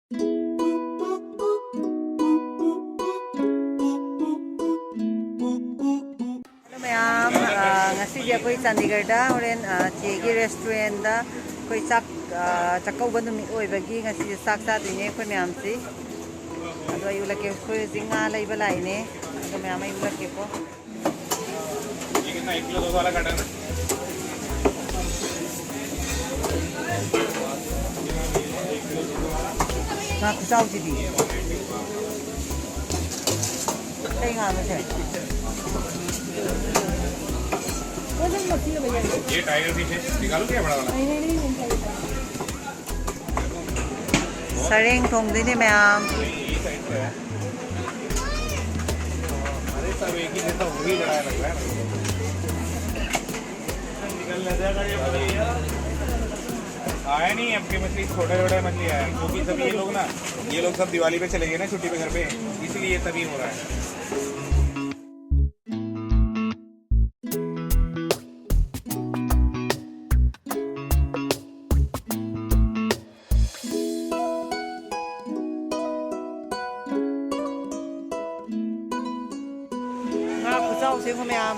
Ma'am ngasi dia koi Chandigarh da horen che gi restaurant da koi chakouba numit oi bagi ngasi sak sa dine koi ma'am si ado ayu lake koi jinga lai balai ne ado ma'am ayu lake ko ये कितना 1 kilo 200 वाला काटा ना na kusau ji di kai nga no che ये tiger fish है निकालो क्या बड़ा वाला sareng thong dine मैम ये साइड पे है अरे सब एक ही जैसा वही बड़ा लग रहा है निकल ले जाएगा ये बढ़िया आया नहीं आपके मछली छोटा छोटा मछली आया क्योंकि सब ये लोग सब दिवाली पे चले गए ना छुट्टी पे घर पे इसलिए ये तभी हो रहा है kusau si ko ma'am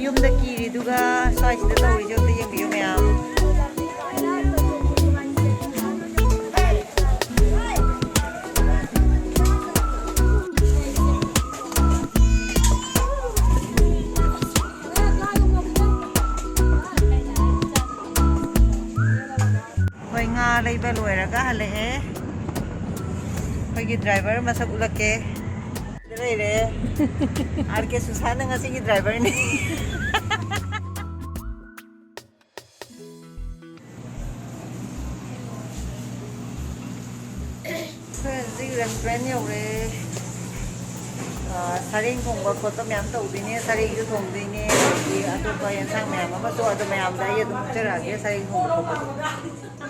yumda kiri duga sai sida tauri jo te yembiyo ma'am hoi nga leiba loiraga hale e hoi gi driver masak ulake re R K Sushant ngasi ki driver ni zi restaurant yo re sareng thongba ko to ma'am tau dine sareng ju thong dine ki atu pa yan sang ma'am ama to adu ma'am da ye dum chara ge sareng thongba ko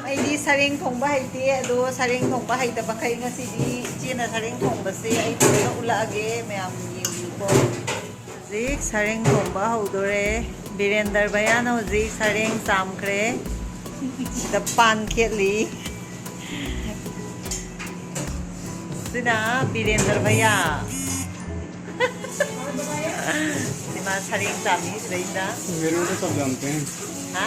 ai di sareng thongba hai ti adu sareng thongba hai ta ba khai ngasi di china sareng thongba se ai to ula ge ma'am zik sareng thongba hodore birender bayan zik sareng samkre da pan kheli sina birender baya sima sareng sami sida मेरे को तो सब जानते हैं ha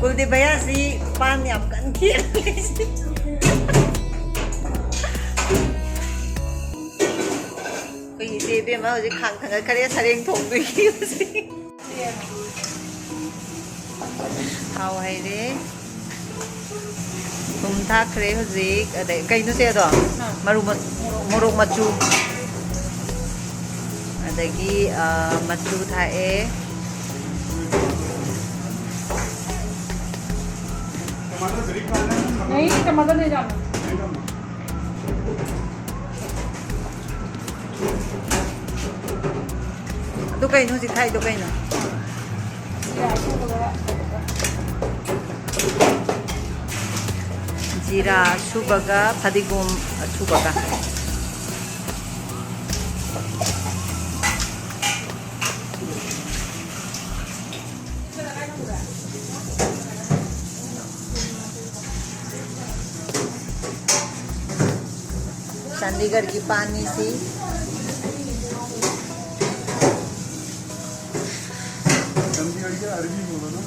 Kuldi baya si pan yam kan kiel. Koi debe ma hoje khang thang kare sareng thong dui ki si. Hau hai de. Tum tha kare hoje ade kai nu se do. Morok machu. Adagi machu tha e. नहीं टमाटर ले जाना तो कहीं नु सिखाई तो कहीं ना Jira subaga, padigum subaga. Chandigarh की पानी सी चंडीगढ़ के अरबी बोलो ना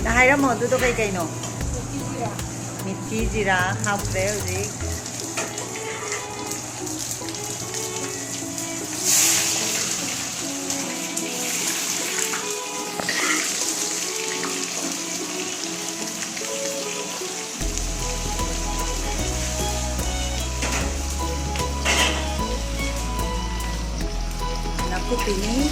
나이라 모두도 그이노 미티 지라 하프레 우지 Kupini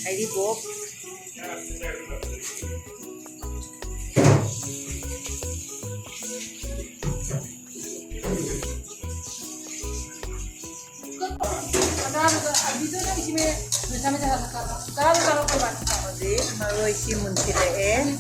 Heidi Bob Maroi si muntileen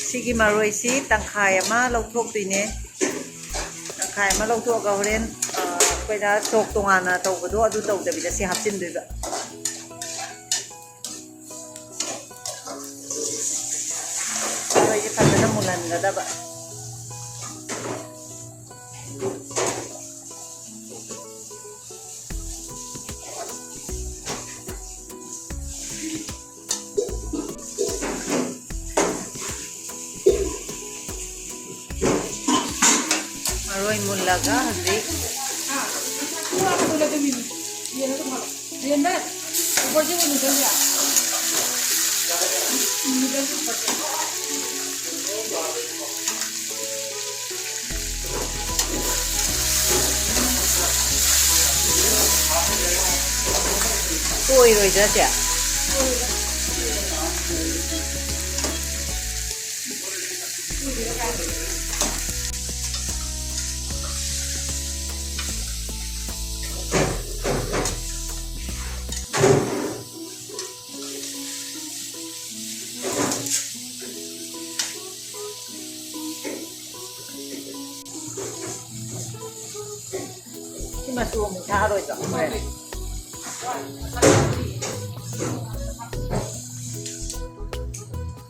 Sige maroi si tangkhay ama lawthok tuine tangkhay ama lawthok ga horen koina chok tongana tawbado adu tawdabida si hapchin doiba maroi fadana mulan gadaba Maroi mulaga hazi Oi roi da tia Masuk minta harus tak?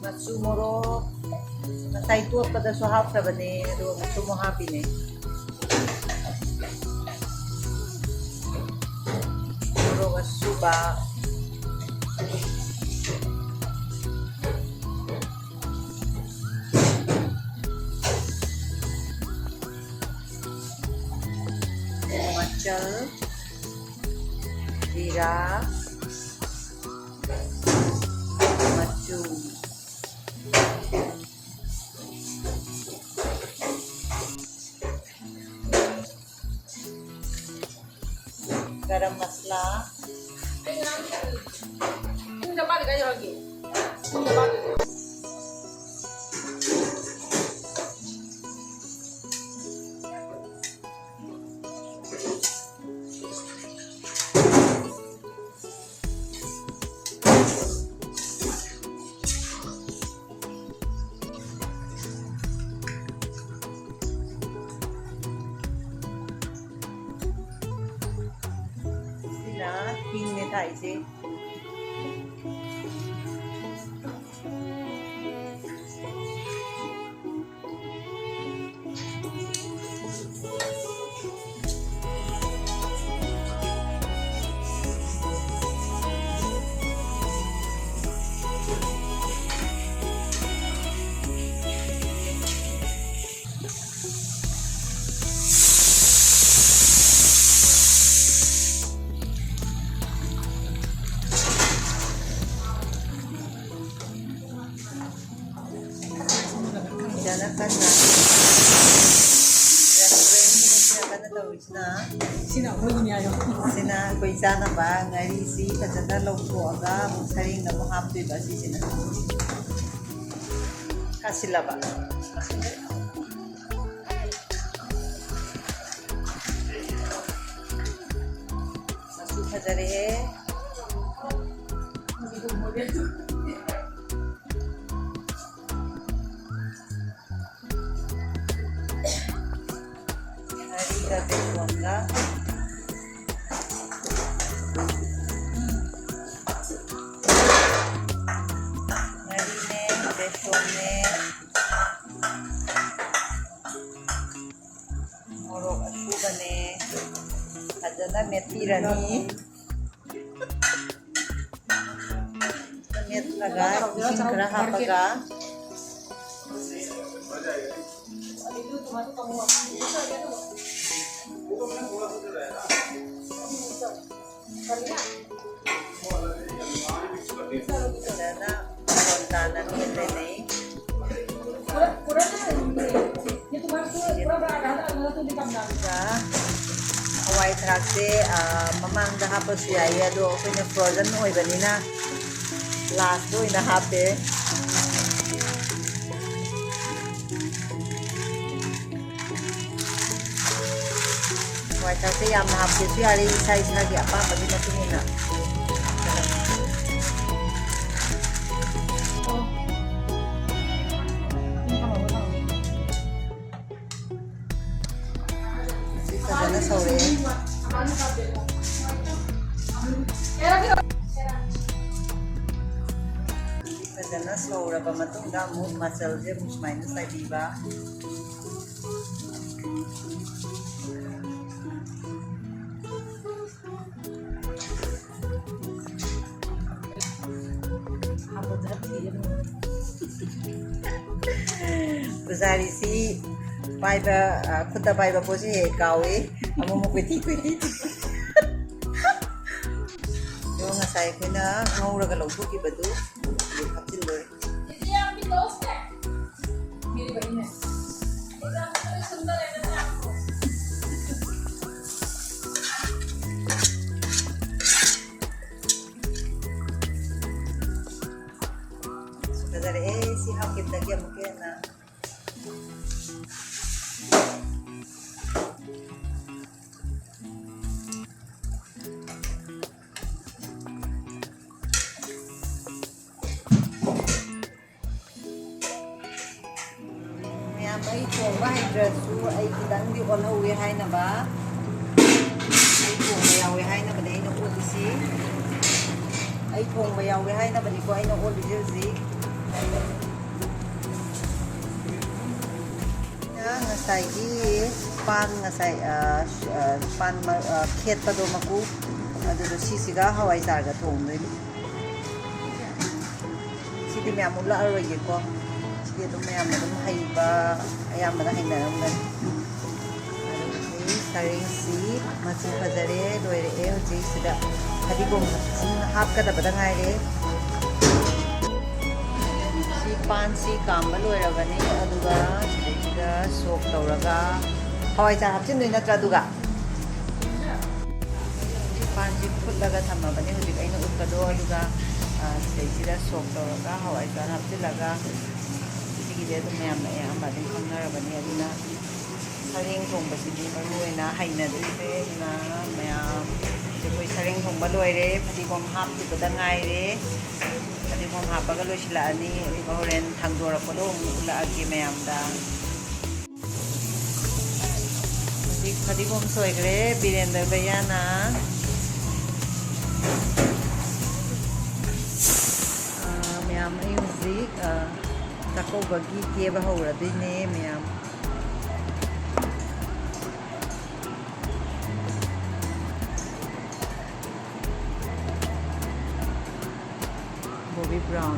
Masuk moro, nasai tu pada suhab sabane, do masuk mohabi ne. Moro masuk ba. Jira macu garam masala King ne thai se Fazana ka na. Restaurant ka na tawid na. Sinahuli niya yun. Sina ko sana ba ngari si fazana longko aga musaring na mo hapto ba si sina. Kasila ba? Masu fazare Dari Wangga Marine, Beshone Morok Ashubane Hadana Metirani Met laga, ising kera hapaga Sana kontanan kita ini. Hawai thrak se mamang da hapos yaya do kanya frozen hoy banina last do ina hape hawai thrak se yam na hape su yari size na gi apa pagi na tumina Fazana sore Fazana sore pa matungga mo muscle je mus minus ay diba Guzari si Paiba, kuda paiba po si kawi, amo mo kwiti. Yung nga say ko na ngawra ka lawto ki badu, yung kaptil loy. So kadari si hakit lagi amo kaya na. Ay thongba haidrasu ay kitang di olawi hay na ba ay thongba yawi hay na ba dai na ulisi ay thongba yawi hay na ba di ko ay na ulisi ya ngasai di pan ngasai pan khet pa do maku adu do sisiga hawai sarga thongdoi sidi myamula aroye ko Dito mayamang haiba, ayamang hinaramgan. Saring si Masu Fazare, Loire, Oji, Sida, Hadibong, half Katabadangare. Si Pansi, Kamba, Loire, Vani, Aduga, Sida, Sok Tauraga, Hawaii Hapsin, Traduga. Pansi, Putaga, Tamabani, Udik, I know Ukado, Aduga, Sida, Sok Tauraga, Hawaii Hapsilaga. Sige dito mayam ba din pangarabani adina saring thongbasidi maruena hainadri na mayam jekoi saring thongba loire phadibom hapti bada ngaire phadibom hapaga loisilani horen thangdora podo ulaagi mayam da phadibom soigre birendra bayana mayam music Chakouba gi keba hora dine mayam Bobby Brown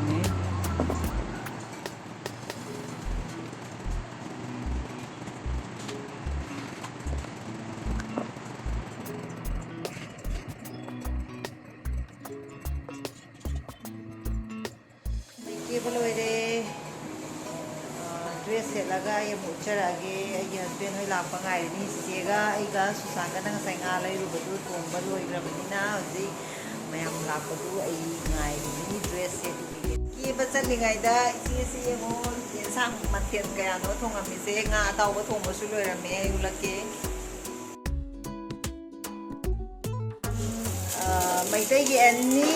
dress सेलगा ये मुचरागे ये husband होय लापा gynae सेगा आइगा सुशांत का नंगा संगा लेरुबदु थोंबा लोइग्रबनिना हजि मयाम लापदु आई gynae dress set की बचलिंगाइदा इसे मो इंसांग मथेल कयानो थोंगामिसे nga तावबा थोंबसु लोइरमे आयुलके मैतैगी एनी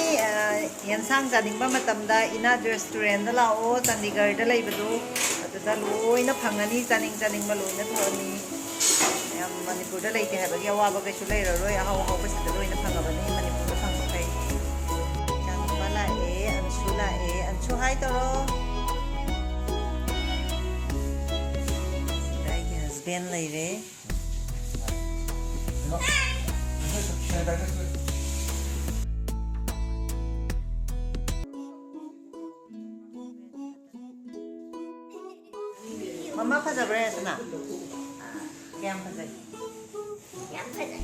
यंसांग जानिंगबा मतमदा इना रेस्टोरेंट दा लाओ चंडीगढ़ दा लैबदु अदुदा लोइना फंगनी जानिंग जानिंगबा लोइना थोनी याम मणिपुर दा लैते हाबगी अवाबा कैसु लैररोय हाव हाव बसिदा लोइना फंगबनी मणिपुर दा फंगबखै चांगबला ए अंशु हाय तरो दाइगे husband लैरे Mama fazabra na. Kaya fazay. Kaya fazay.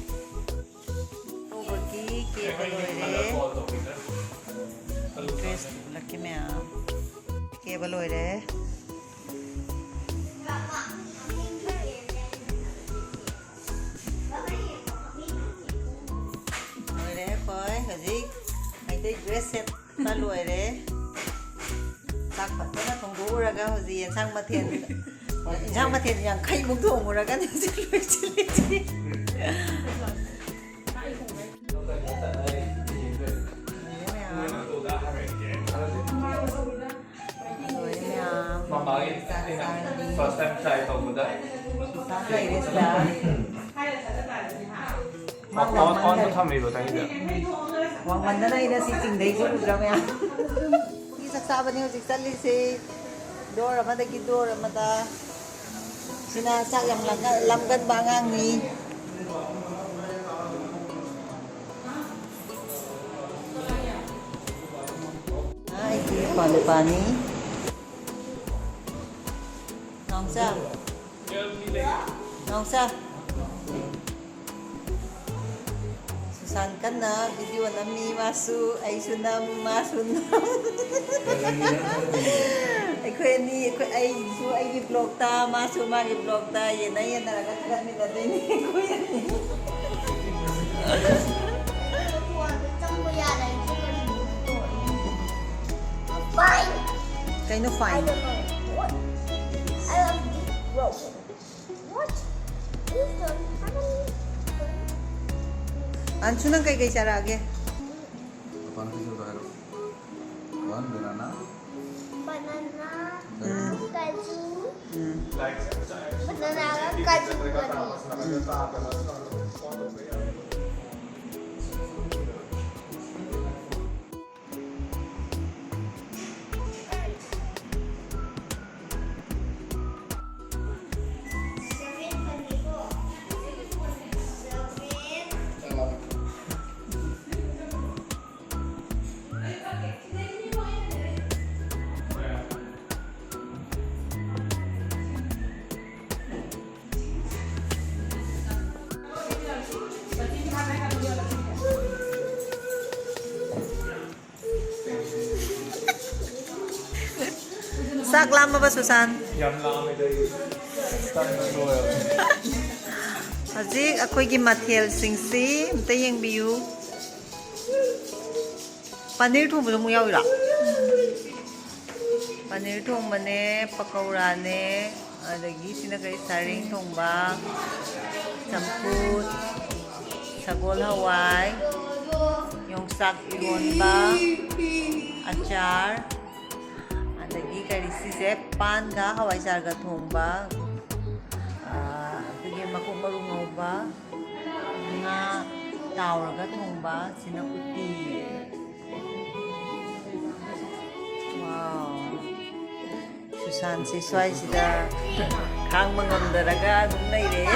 Obaki ke baloire. Dress laki me ke baloire. Baloire koi haji. Ai dei dress set baloire. Tak patna thongbu raga haji sang mathen. Insang mathen yang khai muk thong raga ni siloi chili. First time try thongbuda. On to thamiro tangida. Wang mandana ina si chingdei ko rudra me. Ki saksa bani ho chali se door amada ki door amada sina sak yang lamgan bangang ni. Ai ki pani. Nongsa. Susan kan na video na mi masu ay sunam masunam. Ay su ay vlog ta masu magi vlog ta yan na nagkakat nila din ko yan. Fine. Kaino fine? I don't know. What? I love this rope. What? This one. Ansu nang kay cara age? Apaan sih sudah harus? Kan banana. Banana. Kaju. Banana kaju. Sak lama ba Susan? Yam lama dai. Tan royal. Hajik akoigi mathel singsi mta yengbiu. Paneer thong mu yawi ra. Paneer thong mane pakora ne adagi sina kai saring thong ba champut sagol hawai yung sak iron ba achar adagi kari sise pan ga hawai sar ga thong ba adagi makong marungaw ba nga tawar ga thong ba sina uti. Wow. Susan si Swai sida kang mangamdaraga nung naire.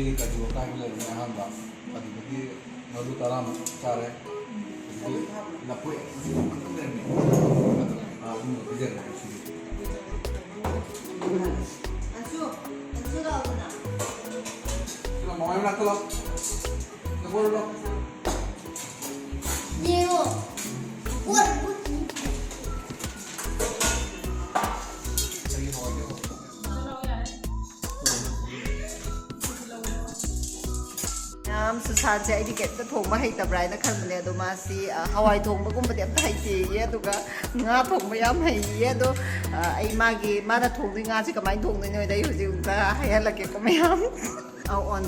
Ini kaju kaki lagi ni hamba. Tadi bagi malu taram cara. Lapuk. Ini kerja ni sini. Mau em nak lo? Nak boleh lo? Nhiều. Ui, ui. Lagi mau aja. Sushant ay di ketta thongba haitabra na khanbane ado masi hawai thongba gumba de amta haite ye aduga nga thongba yam haiye ado ai magi mana thongdi nga si kamai thongdi noi dai huji unta hayalake ko mayam au on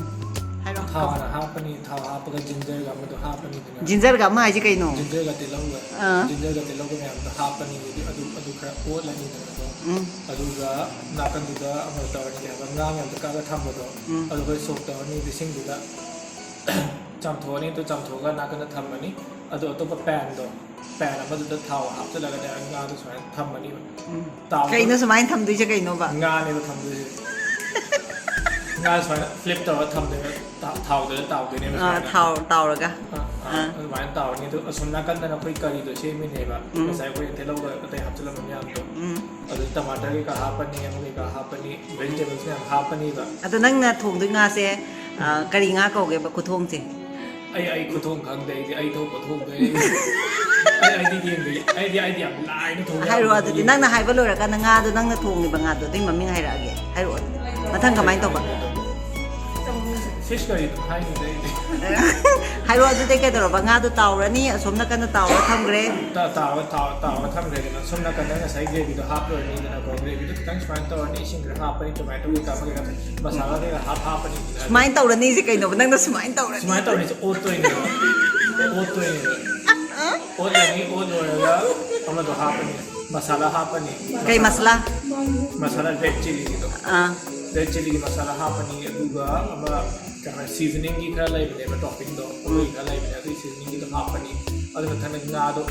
hairo Thawara hapani, thawa hapaga ginger ga madu hapani dina. ginger ga ma ji kai no Ginger ga tilaw ga. Ginger ga tilaw ga mayam da hapani adu khara pot la ni dina ko. Adu ga nakan du da amal tawani ga nga mayam da ka ga tham do. Adu ko sok tawani bising du da. Chamthoni to chamthoga nakan da thamani. Adu to pan do. Pan amadu da thawa hap ta la ga da nga du swan thamani. Taw. kai no samai tham du je kai no ba nga ne da tham du. Nga swan flip taw tham de taw de taw de ne ma. tau ra ga အဲ့ဒါတောင်းနေတော့အစွမ်းနာကန်တဲ့ခွေကရီတို့ရှေးမင်းနေပါဆိုင်ခွေတဲ့လောက်တော့အတဲ့ဟပ်ချလမများတော့အဲ့ဒါတမတာကဟာပနီအမေကဟာပနီ vegetables နဲ့ဟာပနီပါ ado nang na thongdi nga se kari nga ko ge ba ku thong je အဲ့ခုထုံးခံတဲ့အဲ့ထုတ်ပထုံးတဲ့အဲ့ဒီဒီအဲ့ဒီလိုင်းထုံး hairo ado di nang na hai ba lo ra ka na nga do nang na thong ni ba nga do ding maming hai ra ge hairo mathang kamai to ba fish curry ให้ได้ hairo ado de ke do ba nga do taw ra ni asom na ka na taw ra tham gre တာทำเลยนะสมนักกันนะใส่เกรวีตัวฮาร์ปเลยนี่นะก็เกรวีตัวตั้งสปานตัวนี่ชิงกระฮาร์ปนี่ตัวไม่ต้องมีการมาเกี่ยวกับภาษาเราเรียกฮาร์ปนี่ smain taw ra ni si kai no ba nang na smain taw ra สมัยตอนนี้จะโอตัวเองโอตัวเองโอตัวนี้โอตัวแล้วเอามาตัวฮาร์ปนี่มาซาลาฮาร์ปนี่ kai masla มาซาลาเรดชิลลี่ตัว เรดชิลลี่มาซาลาฮาร์ปนี่ดูว่าเอามาการซีซันนิ่งกี่ครั้งเลยเป็นแบบท็อปปิ้งตัวอีกอะไรเป็นแบบซีซันนิ่งกี่ตัวฮาร์ปนี่เอาแต่ท่านงาตัว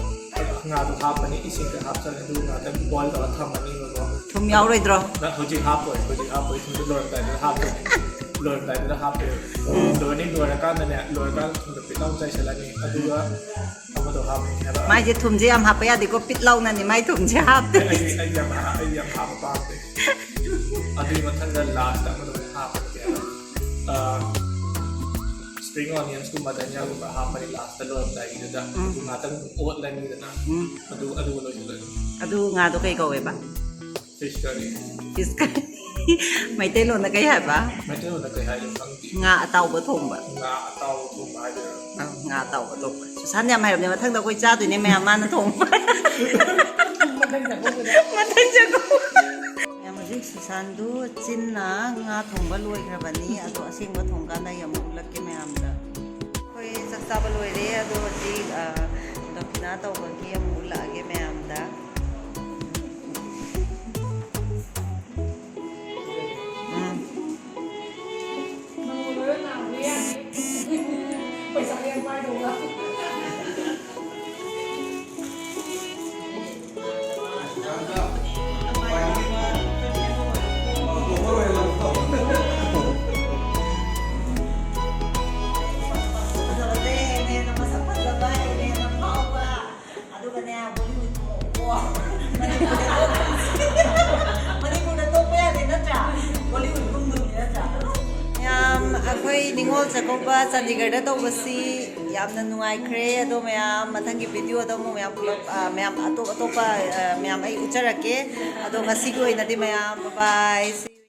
ฮาร์ปนี่อีสิ่งที่ฮาร์ปจะดูงาแต่บอลตัวทำมันนี่มันก็ thum yaw roi dro แล้วเขาจีฮาร์ปเลยถึงจะโดนแต่จะฮาร์ปโดนแต่จะฮาร์ปเลยโดนนี่โดนแล้วกันเนี่ยโดนแล้วถึงจะปิดต้องใจเฉลี่ยนี่ดูว่าเอามาตัวฮาร์ปนี่แล้ว mai je thum je am ha pa ya di ko pit law na ni mai thum je hap ไอ้ยำหาปลาเลยอันนี้มันทั้งเดินลาสแต่มันต้องหาปลาเกี่ยวspring onions กูมาแต่เนี่ยกูมาหาปลาลาสแต่เราได้อีกแล้วกูมาตั้งโอ๊ตอะไรนี่นะมาดูเราอยู่เลย adu nga do kai ko ge ba fish curry fish kai mai te lo na kai ha ba ไม่ใช่ว่าเคยหาอยู่ตั้งที่ nga ataw ba thum ba งาเต้าทุ่มไม้เดียว nga ataw ba thum san ya mai ne ma thang da koi cha tu ni me ma na thum mathang ja ko ya ma jik san du chin na nga thum ba loi khra ba ni ado asing ba thum ka na ya mu lak ke me am da koi saksa ba loi re ado ji dakina taw ba ki am la ge me am da Pesa yang mai đâu á. Akhoi Ningol Chakouba Chandigarh da tawbasi yamna nuai khre ado mayam mathangi video ado mo mayam pulap mayam atopa mayam ai ucharake ado ngasi ko inadi mayam bye bye.